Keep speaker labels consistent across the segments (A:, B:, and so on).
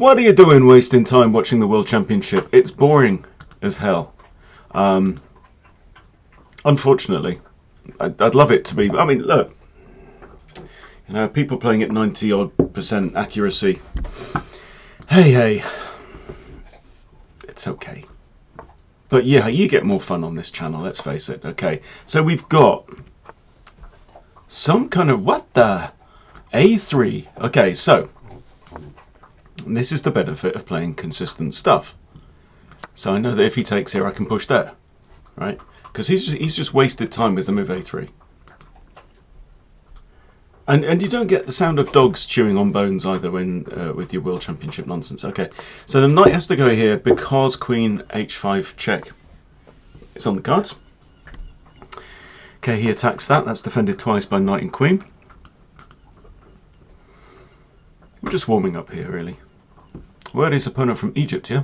A: What are you doing wasting time watching the World Championship? It's boring as hell. Unfortunately, I'd love it to be. I mean, look, you know, people playing at 90% accuracy. Hey, it's okay. But yeah, you get more fun on this channel, let's face it. Okay, so we've got some kind of, what the? A3. Okay, so this is the benefit of playing consistent stuff. So I know that if he takes here, I can push there, right? Because he's just wasted time with the move A3. And you don't get the sound of dogs chewing on bones either when with your World Championship nonsense. Okay, so the knight has to go here because Queen H5 check is on the cards. Okay, he attacks that. That's defended twice by knight and queen. We're just warming up here, really. Word is opponent from Egypt, yeah?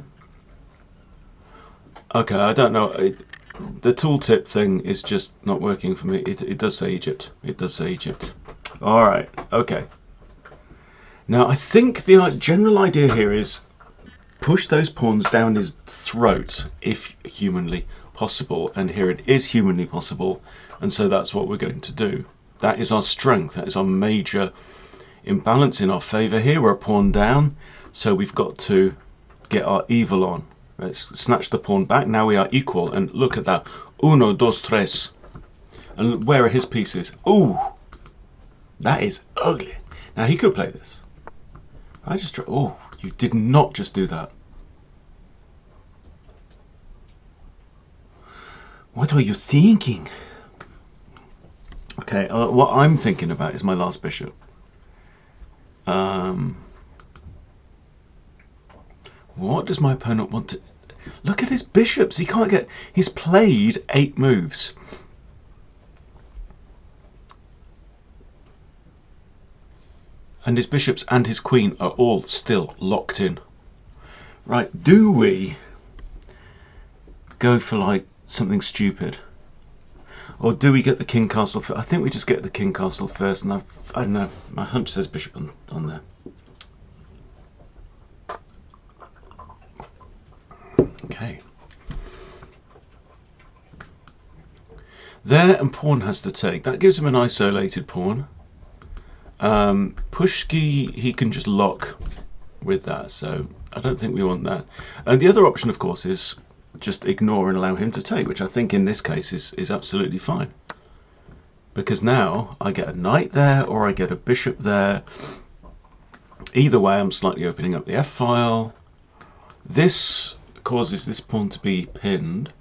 A: Okay, I don't know. The tooltip thing is just not working for me. It does say Egypt. It does say Egypt. All right, okay. Now, I think the general idea here is push those pawns down his throat if humanly possible. And here it is humanly possible. And so that's what we're going to do. That is our strength. That is our major imbalance in our favour here. We're a pawn down. So we've got to get our evil on. Let's snatch the pawn back. Now we are equal. And look at that. Uno, dos, tres. And where are his pieces? Ooh. That is ugly. Now he could play this. Oh, you did not just do that. What are you thinking? Okay, what I'm thinking about is my last bishop. What does my opponent want to... Look at his bishops. He can't get... He's played 8 moves. And his bishops and his queen are all still locked in. Right, do we go for like something stupid? Or do we get the king castle first? I think we just get the king castle first, and I don't know, my hunch says bishop on there. Okay. There, and pawn has to take. That gives him an isolated pawn. Pushki, he can just lock with that, so I don't think we want that. And the other option, of course, is just ignore and allow him to take, which I think in this case is absolutely fine. Because now I get a knight there, or I get a bishop there. Either way, I'm slightly opening up the f-file. This causes this pawn to be pinned.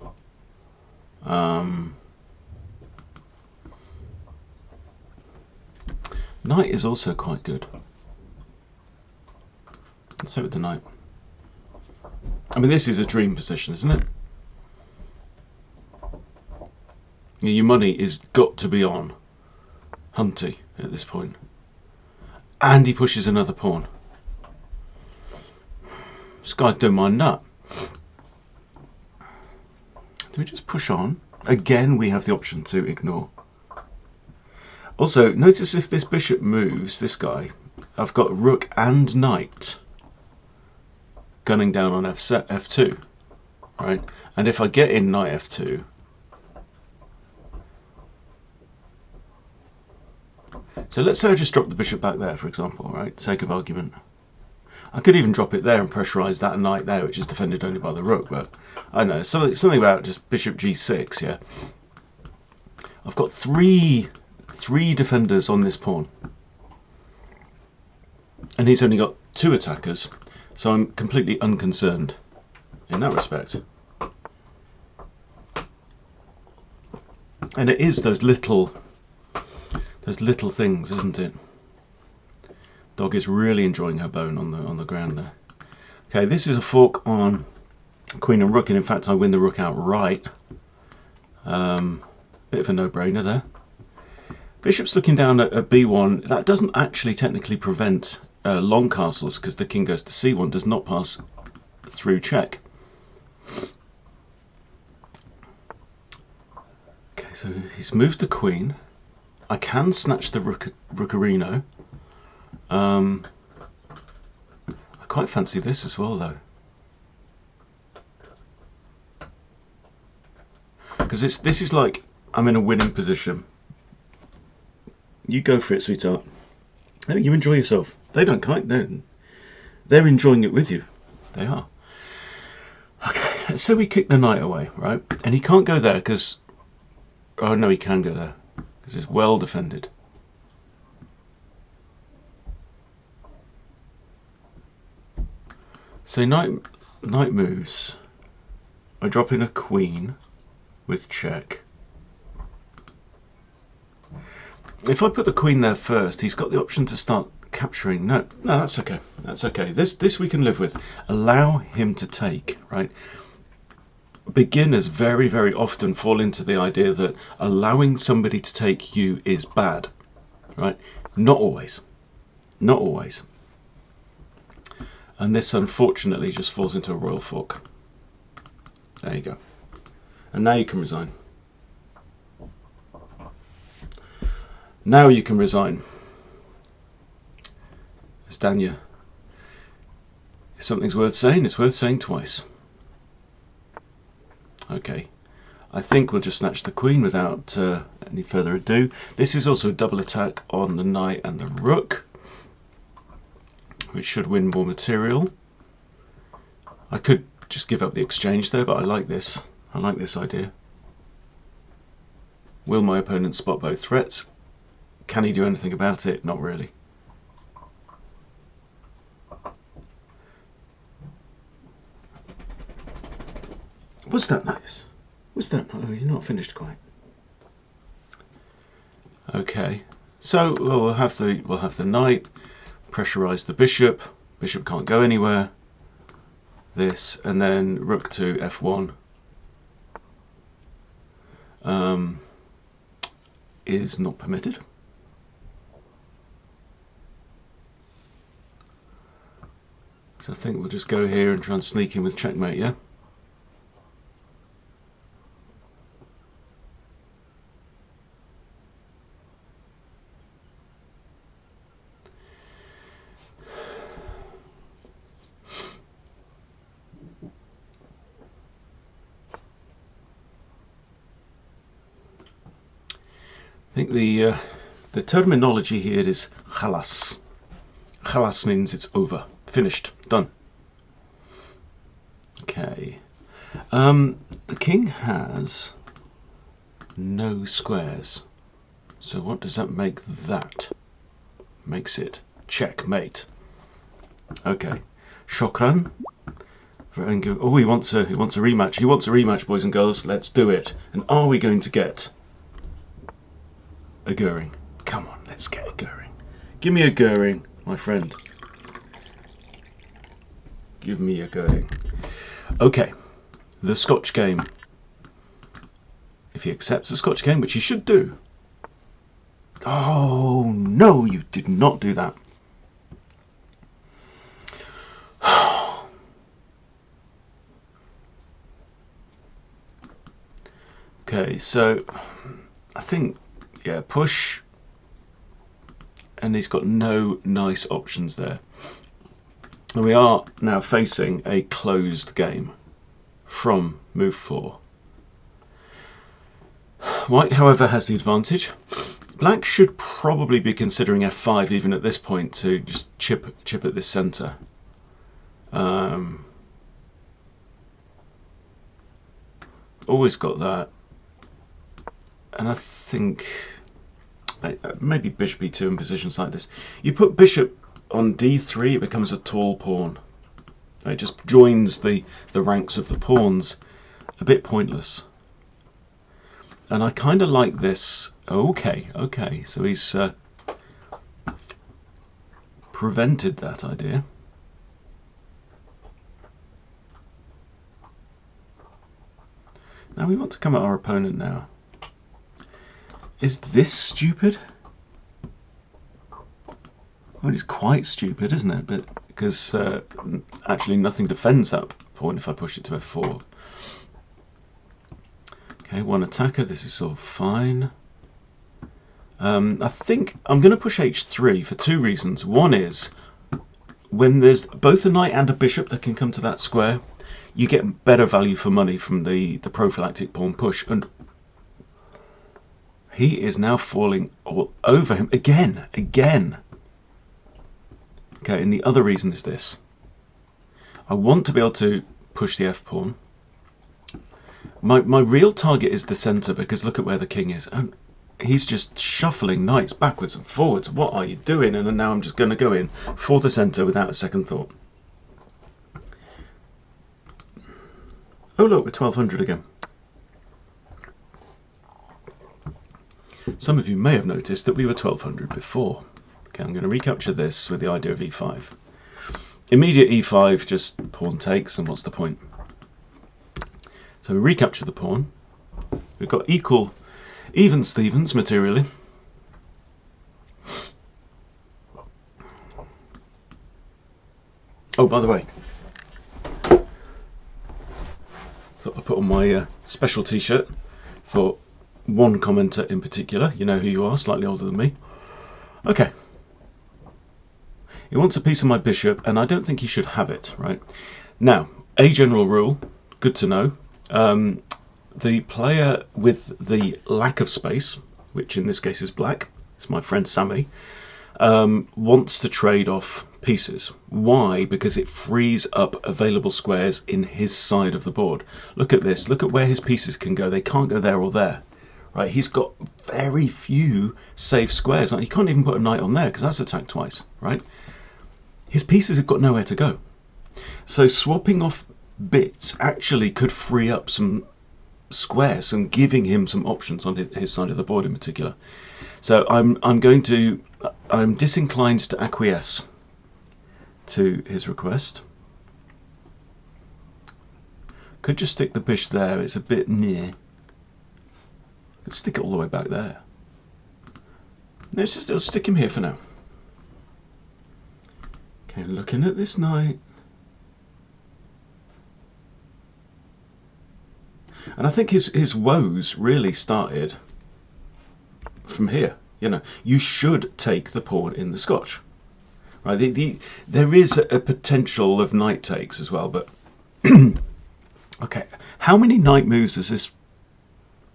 A: Knight is also quite good. Let's go with the knight. I mean, this is a dream position, isn't it? Your money is got to be on Hunty at this point. And he pushes another pawn. This guy's doing my nut. Do we just push on? Again, we have the option to ignore. Also, notice if this bishop moves, this guy, I've got rook and knight gunning down on f2, right? And if I get in knight f2, so let's say I just drop the bishop back there, for example, right? Sake of argument. I could even drop it there and pressurize that knight there, which is defended only by the rook, but I don't know, something about just bishop g6, yeah. I've got three defenders on this pawn, and he's only got 2 attackers, so I'm completely unconcerned in that respect. And it is those little things, isn't it? Dog is really enjoying her bone on the ground there. Okay, this is a fork on queen and rook, and in fact I win the rook outright. Bit of a no-brainer there. Bishop's looking down at b1. That doesn't actually technically prevent long castles, because the king goes to c1, does not pass through check. Okay, so he's moved the queen. I can snatch the rookerino. I quite quite fancy this as well, though. Because this is like, I'm in a winning position. You go for it, sweetheart. You enjoy yourself. They don't kite. They're enjoying it with you. They are. Okay, so we kick the knight away, right? And he can't go there because... Oh, no, he can go there because it's well defended. So knight moves. I drop in a queen with check. If I put the queen there first, he's got the option to start capturing. No, that's okay. That's okay. This we can live with. Allow him to take, right? Beginners very, very often fall into the idea that allowing somebody to take you is bad, right? Not always. Not always. And this unfortunately just falls into a royal fork. There you go. And now you can resign. Now you can resign. Stanya. If something's worth saying, it's worth saying twice. Okay. I think we'll just snatch the queen without any further ado. This is also a double attack on the knight and the rook, which should win more material. I could just give up the exchange there, but I like this. I like this idea. Will my opponent spot both threats? Can he do anything about it? Not really. Was that nice? Was that nice? Oh, you're not finished quite. Okay, so we'll have the knight pressurize the bishop. Bishop can't go anywhere. This and then rook to f1 is not permitted. So I think we'll just go here and try and sneak in with checkmate, yeah? I think the terminology here is khalas. Khalas means it's over, finished, done. Okay. The king has no squares. So what does that make that? Makes it checkmate. Okay. Shokran. Oh, he wants a rematch. He wants a rematch, boys and girls. Let's do it. And are we going to get a Goering? Come on, let's get a Goering. Give me a Goering, my friend. Give me a Goering. Okay, the Scotch game. If he accepts the Scotch game, which he should do. Oh, no, you did not do that. Okay, so I think, yeah, push, and he's got no nice options there. And we are now facing a closed game from move 4. White, however, has the advantage. Black should probably be considering f5 even at this point to just chip at this centre. Always got that. And I think maybe bishop e2 in positions like this. You put bishop on d3, it becomes a tall pawn. It just joins the ranks of the pawns. A bit pointless. And I kind of like this. Okay, so he's prevented that idea. Now we want to come at our opponent now. Is this stupid? Well, it's quite stupid, isn't it? But because actually nothing defends that pawn if I push it to f4. Okay, one attacker. This is all fine. I think I'm going to push h3 for two reasons. One is when there's both a knight and a bishop that can come to that square, you get better value for money from the prophylactic pawn push. And he is now falling all over him again. Okay, and the other reason is this. I want to be able to push the f-pawn. My real target is the centre, because look at where the king is. And he's just shuffling knights backwards and forwards. What are you doing? And now I'm just going to go in for the centre without a second thought. Oh look, we're 1200 again. Some of you may have noticed that we were 1200 before. Okay, I'm going to recapture this with the idea of e5. Immediate e5, just pawn takes, and what's the point? So we recapture the pawn. We've got even Stevens materially. Oh, by the way, thought I put on my special t-shirt for one commenter in particular. You know who you are, slightly older than me. Okay. He wants a piece of my bishop, and I don't think he should have it, right? Now, a general rule, good to know. The player with the lack of space, which in this case is black, it's my friend Sammy, wants to trade off pieces. Why? Because it frees up available squares in his side of the board. Look at this. Look at where his pieces can go. They can't go there or there. Right? He's got very few safe squares. He can't even put a knight on there because that's attacked twice. Right? His pieces have got nowhere to go. So swapping off bits actually could free up some squares and giving him some options on his side of the board in particular. So I'm disinclined to acquiesce to his request. Could just stick the bishop there. It's a bit near. Could stick it all the way back there. Let's stick him here for now. Okay, looking at this knight. And I think his woes really started from here. You know, you should take the pawn in the scotch. Right? There is a potential of knight takes as well, but okay. How many knight moves has this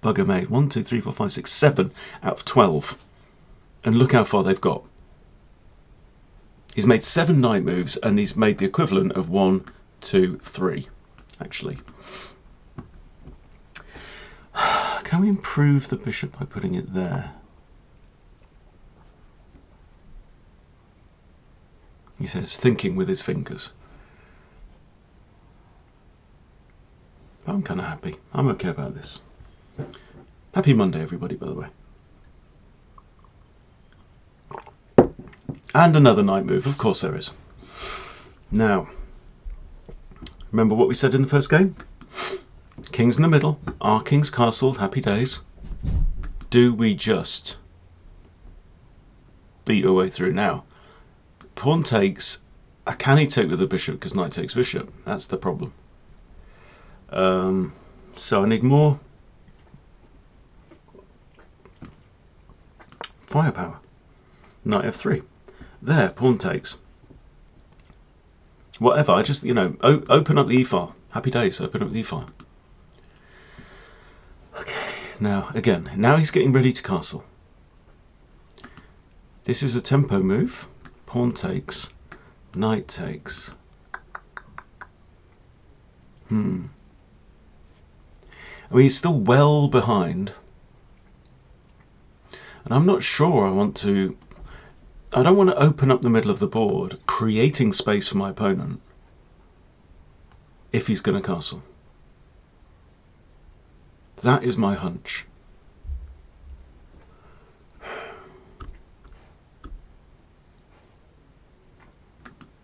A: bugger made? 1, 2, 3, 4, 5, 6, 7 out of 12. And look how far they've got. He's made 7 knight moves, and he's made the equivalent of 1, 2, 3, actually. Can we improve the bishop by putting it there? He says, thinking with his fingers. I'm kind of happy. I'm okay about this. Happy Monday, everybody, by the way. And another knight move, of course there is. Now, remember what we said in the first game? King's in the middle, our king's castle, happy days. Do we just beat our way through now? Pawn takes, can he take with the bishop because knight takes bishop? That's the problem. So I need more firepower. Knight f3. There, pawn takes. Whatever, I just, you know, open up the e-file. Happy days, open up the e-file. Now, again, now he's getting ready to castle. This is a tempo move. Pawn takes, knight takes. I mean, he's still well behind. And I'm not sure I don't want to open up the middle of the board, creating space for my opponent if he's going to castle. That is my hunch.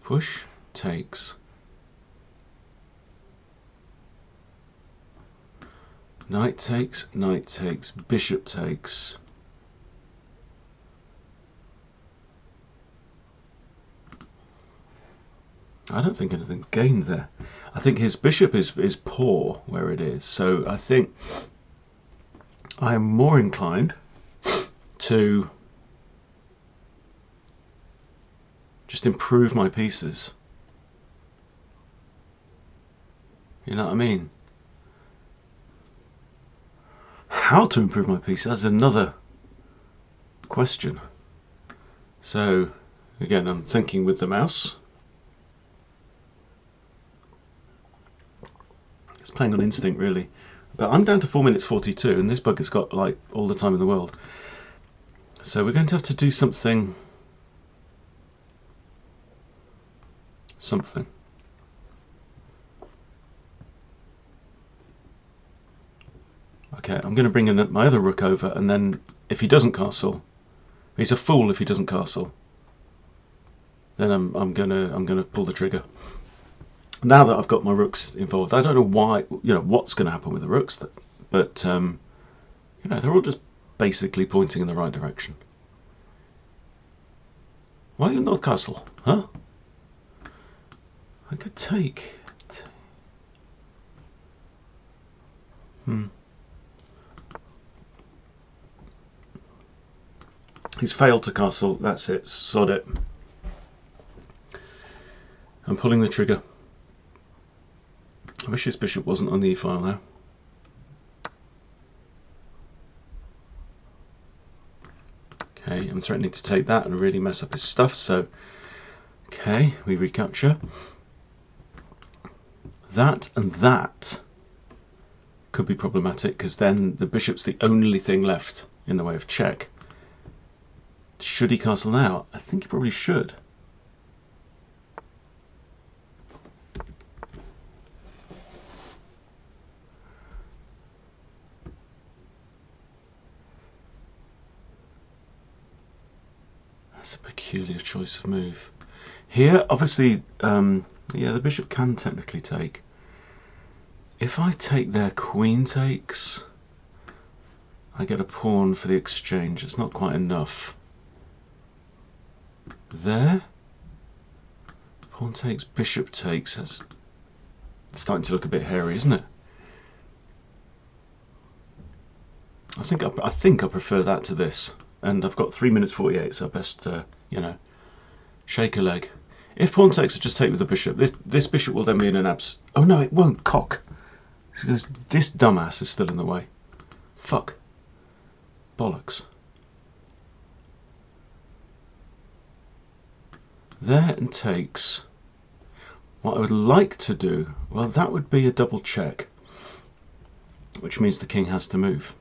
A: Push takes. Knight takes, bishop takes. I don't think anything's gained there. I think his bishop is poor where it is. So I think I am more inclined to Just improve my pieces. You know what I mean? How to improve my pieces? That's another question. So, again, I'm thinking with the mouse. It's playing on instinct, really. But I'm down to 4 minutes 42, and this bugger's got like all the time in the world. So we're going to have to do something. Okay, I'm going to bring in my other rook over, and then if he doesn't castle, he's a fool if he doesn't castle. Then I'm gonna pull the trigger. Now that I've got my rooks involved, I don't know why, what's going to happen with the rooks, but they're all just basically pointing in the right direction. Why are you not castle? Huh? I could take. He's failed to castle. That's it. Sod it. I'm pulling the trigger. I wish his bishop wasn't on the e-file now. Okay, I'm threatening to take that and really mess up his stuff, so okay, we recapture. That and that could be problematic, because then the bishop's the only thing left in the way of check. Should he castle now? I think he probably should. That's a peculiar choice of move. Here, obviously, yeah, the bishop can technically take. If I take there, queen takes, I get a pawn for the exchange. It's not quite enough. There, pawn takes, bishop takes. That's starting to look a bit hairy, isn't it? I think I prefer that to this. And I've got 3 minutes 48, so I best shake a leg. If pawn takes, I just take with the bishop. This bishop will then be in an abs. Oh no, it won't. Cock. This dumbass is still in the way. Fuck. Bollocks. There and takes. What I would like to do, well, that would be a double check, which means the king has to move.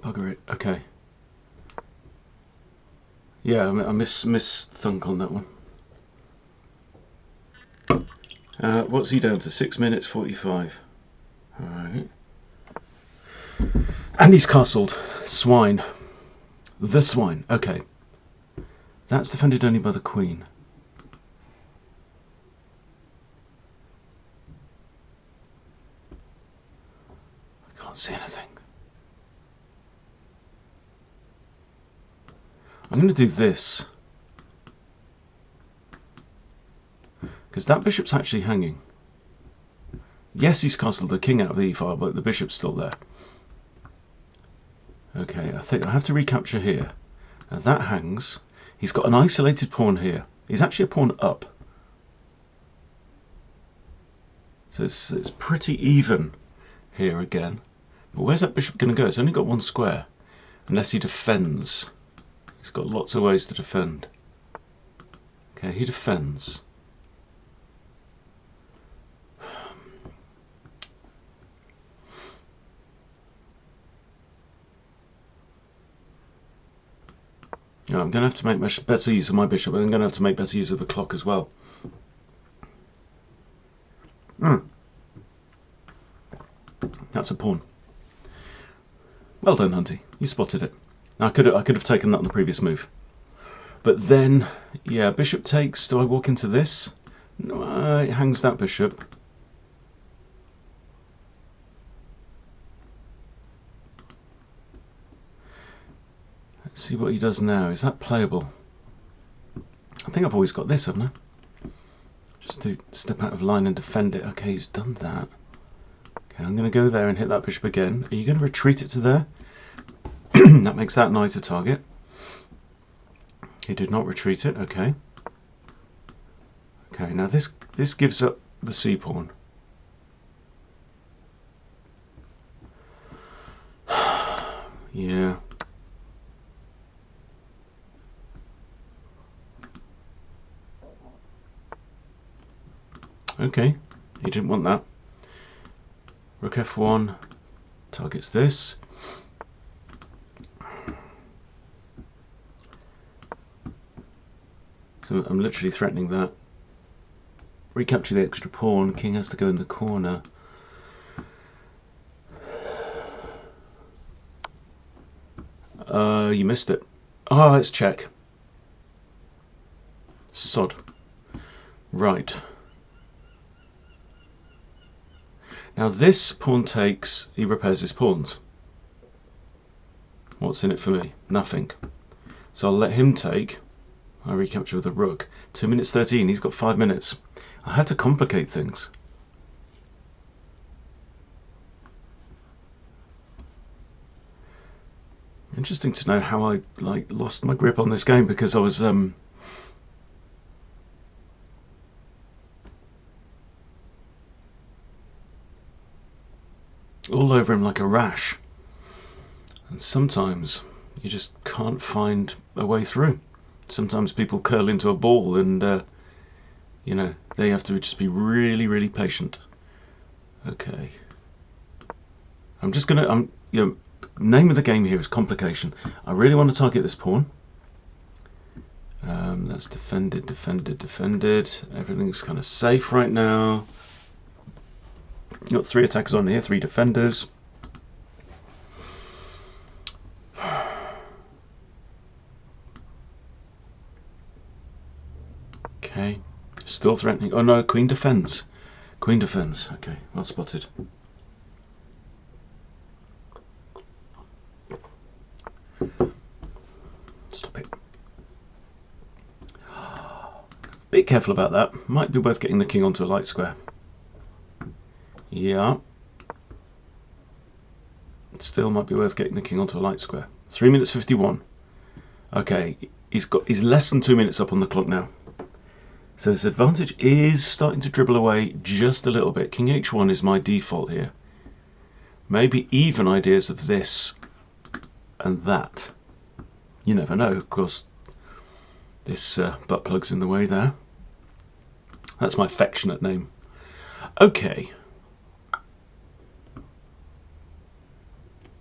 A: Bugger it. Okay. Yeah, I miss thunk on that one. What's he down to? 6 minutes 45. Alright. And he's castled. Swine. The swine. Okay. That's defended only by the queen. I can't see anything. I'm going to do this, because that bishop's actually hanging. Yes, he's castled the king out of the e-file, but the bishop's still there. Okay, I think I have to recapture here. Now that hangs. He's got an isolated pawn here. He's actually a pawn up. So it's pretty even here again. But where's that bishop going to go? It's only got one square, unless he defends. He's got lots of ways to defend. Okay, he defends. Yeah, I'm going to have to make better use of my bishop, and I'm going to have to make better use of the clock as well. That's a pawn. Well done, Hunty. You spotted it. I could have taken that on the previous move. But then, yeah, bishop takes. Do I walk into this? No, it hangs that bishop. Let's see what he does now. Is that playable? I think I've always got this, haven't I? Just to step out of line and defend it. Okay, he's done that. Okay, I'm going to go there and hit that bishop again. Are you going to retreat it to there? That makes that knight a target. He did not retreat it. Okay. Okay, now this gives up the c-pawn. Yeah. Okay, he didn't want that. Rook f1 targets this. So I'm literally threatening that. Recapture the extra pawn. King has to go in the corner. You missed it. Oh, it's check. Sod. Right. Now this pawn takes, he repairs his pawns. What's in it for me? Nothing. So I'll let him take. I recapture with a rook. 2 minutes 13, he's got 5 minutes. I had to complicate things. Interesting to know how I lost my grip on this game, because I was all over him like a rash. And sometimes you just can't find a way through. Sometimes people curl into a ball, and you know, they have to just be really, really patient. Okay. You know, name of the game here is complication. I really want to target this pawn. That's defended, defended, defended. Everything's kind of safe right now. You've got 3 attackers on here, 3 defenders. Okay, still threatening. Oh no, queen defends. Queen defends. Okay, well spotted. Stop it. Be careful about that. Might be worth getting the king onto a light square. Yeah. Still might be worth getting the king onto a light square. 3 minutes 51. Okay, he's less than 2 minutes up on the clock now. So his advantage is starting to dribble away just a little bit. King h1 is my default here. Maybe even ideas of this and that. You never know, of course. This butt plug's in the way there. That's my affectionate name. Okay.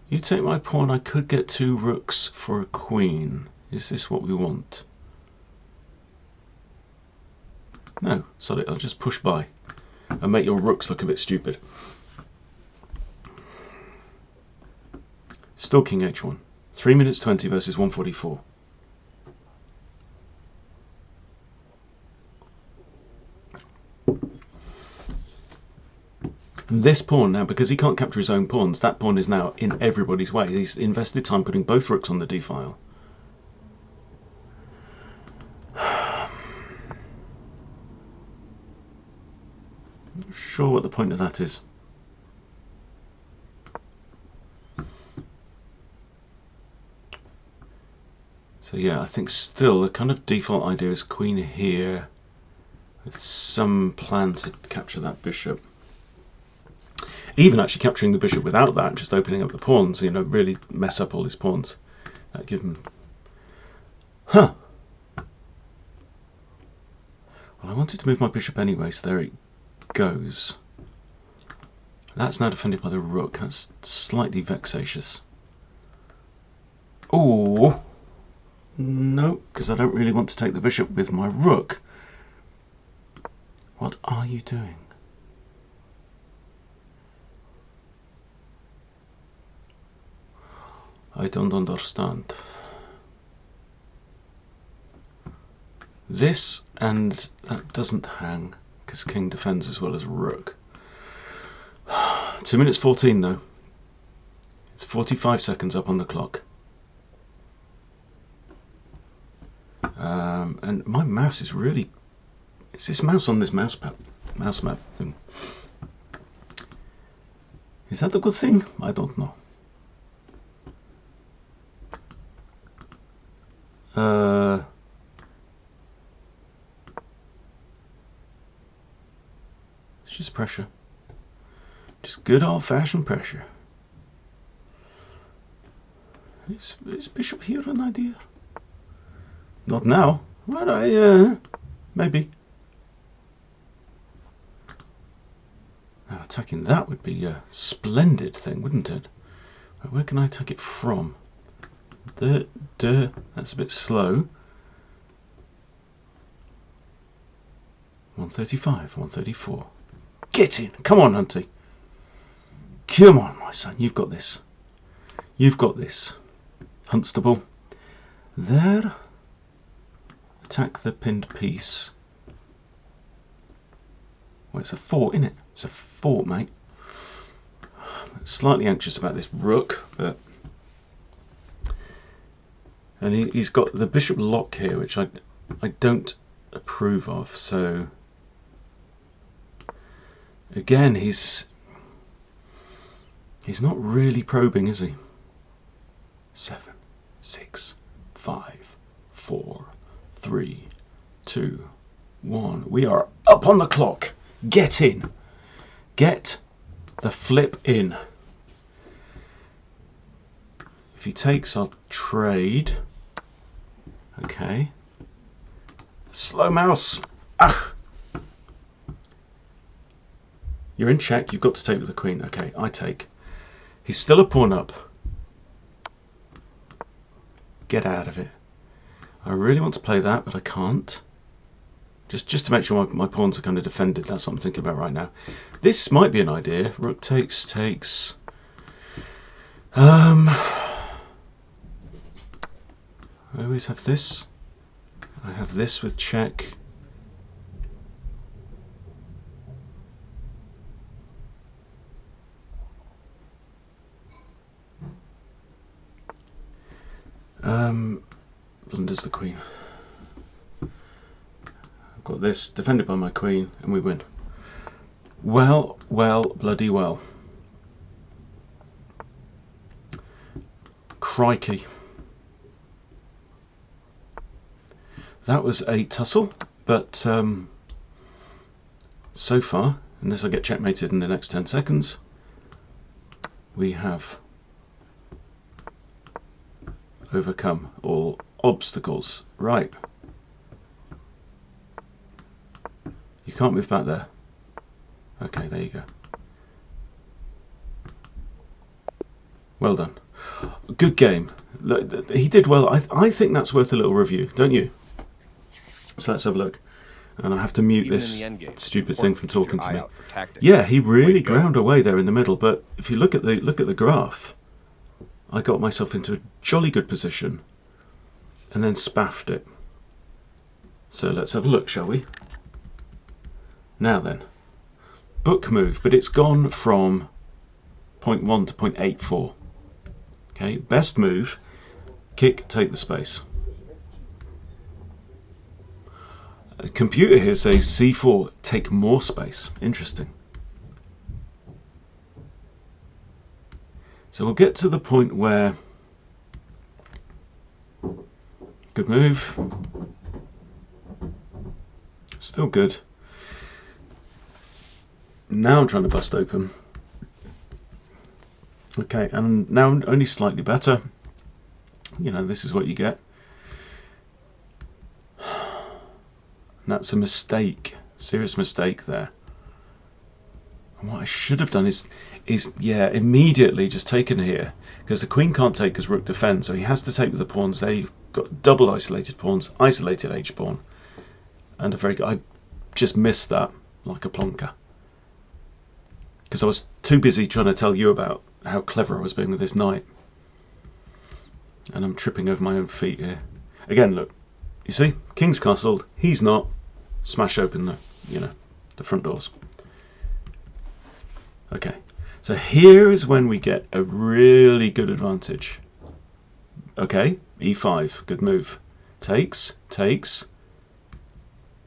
A: You take my pawn, I could get 2 rooks for a queen. Is this what we want? No, sorry, I'll just push by and make your rooks look a bit stupid. Still king h1. 3 minutes 20 versus 144. This pawn now, because he can't capture his own pawns, that pawn is now in everybody's way. He's invested time putting both rooks on the d file. Not sure what the point of that is. So yeah, I think still the kind of default idea is queen here with some plan to capture that bishop. Even actually capturing the bishop without that, just opening up the pawns, you know, really mess up all his pawns. That give him... Huh! Well, I wanted to move my bishop anyway, so there it goes. That's now defended by the rook. That's slightly vexatious. Oh! No, because I don't really want to take the bishop with my rook. What are you doing? I don't understand. This and that doesn't hang because king defends as well as rook. 2 minutes 14 though. It's 45 seconds up on the clock. And my mouse is really... Is this mouse on this mouse map thing? Is that a good thing? I don't know. It's just pressure. Just good old-fashioned pressure. Is Bishop here an idea? Not now. Well, maybe. Now attacking that would be a splendid thing, wouldn't it? Where can I attack it from? That's a bit slow. 135, 134. Get in! Come on, Hunty. Come on, my son. You've got this. You've got this. Hunstable. There. Attack the pinned piece. Well, it's a fort, isn't it? It's a fort, mate. I'm slightly anxious about this rook, but... And he's got the bishop lock here, which I don't approve of, so... Again, he's not really probing, is he? 7, 6, 5, 4, 3, 2, 1. We are up on the clock. Get in. Get the flip in. If he takes, I'll trade. Okay. Slow mouse. Ah. You're in check. You've got to take with the queen. Okay, I take. He's still a pawn up. Get out of it. I really want to play that, but I can't. Just to make sure my pawns are kind of defended. That's what I'm thinking about right now. This might be an idea. Rook takes. I always have this. I have this with check. Blunders the queen. I've got this defended by my queen, and we win. Well, bloody well. Crikey. That was a tussle, but so far, unless I get checkmated in the next 10 seconds, we have overcome all obstacles. Right. You can't move back there. Okay, there you go. Well done. Good game. Look, he did well. I think that's worth a little review, don't you? So let's have a look. And I have to mute this stupid thing from talking to me. Yeah, he really ground away there in the middle. But if you look at the graph, I got myself into a jolly good position and then spaffed it. So let's have a look, shall we? Now then, book move, but it's gone from 0.1 to 0.84. Okay, best move, kick, take the space. A computer here says C4, take more space. Interesting. So we'll get to the point where, good move, still good. Now I'm trying to bust open. Okay, and now I'm only slightly better. You know, this is what you get. And that's a mistake, serious mistake there. And what I should have done is yeah, immediately just taken here, because the queen can't take because rook defends, so he has to take with the pawns. They've got double isolated pawns, isolated h pawn, and a very good. I just missed that like a plonker, because I was too busy trying to tell you about how clever I was being with this knight, and I'm tripping over my own feet here. Again, look, you see, king's castled. He's not. Smash open the front doors. Okay. So here is when we get a really good advantage. Okay, e5, good move. Takes,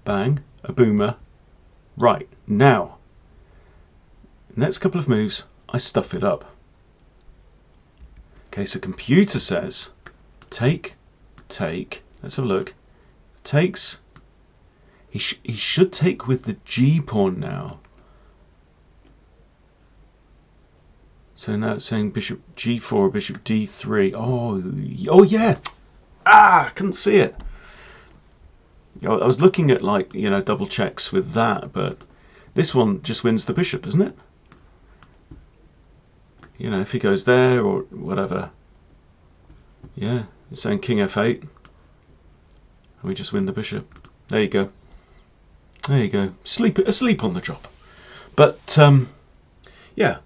A: bang, a boomer. Right, now, next couple of moves, I stuff it up. Okay, so computer says take. Let's have a look. Takes. He should take with the G pawn now. So now it's saying bishop G4, bishop D3. Oh yeah. I couldn't see it. I was looking at, like, you know, double checks with that, but this one just wins the bishop, doesn't it? You know, if he goes there or whatever. Yeah, it's saying king F8. And we just win the bishop. There you go. There you go. Asleep on the job. But, yeah.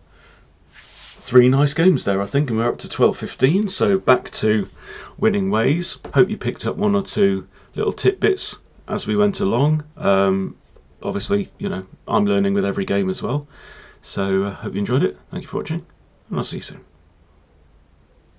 A: 3 nice games there, I think, and we're up to 12-15, so back to winning ways. Hope you picked up 1 or 2 little tidbits as we went along. Obviously, you know, I'm learning with every game as well. So hope you enjoyed it. Thank you for watching, and I'll see you soon.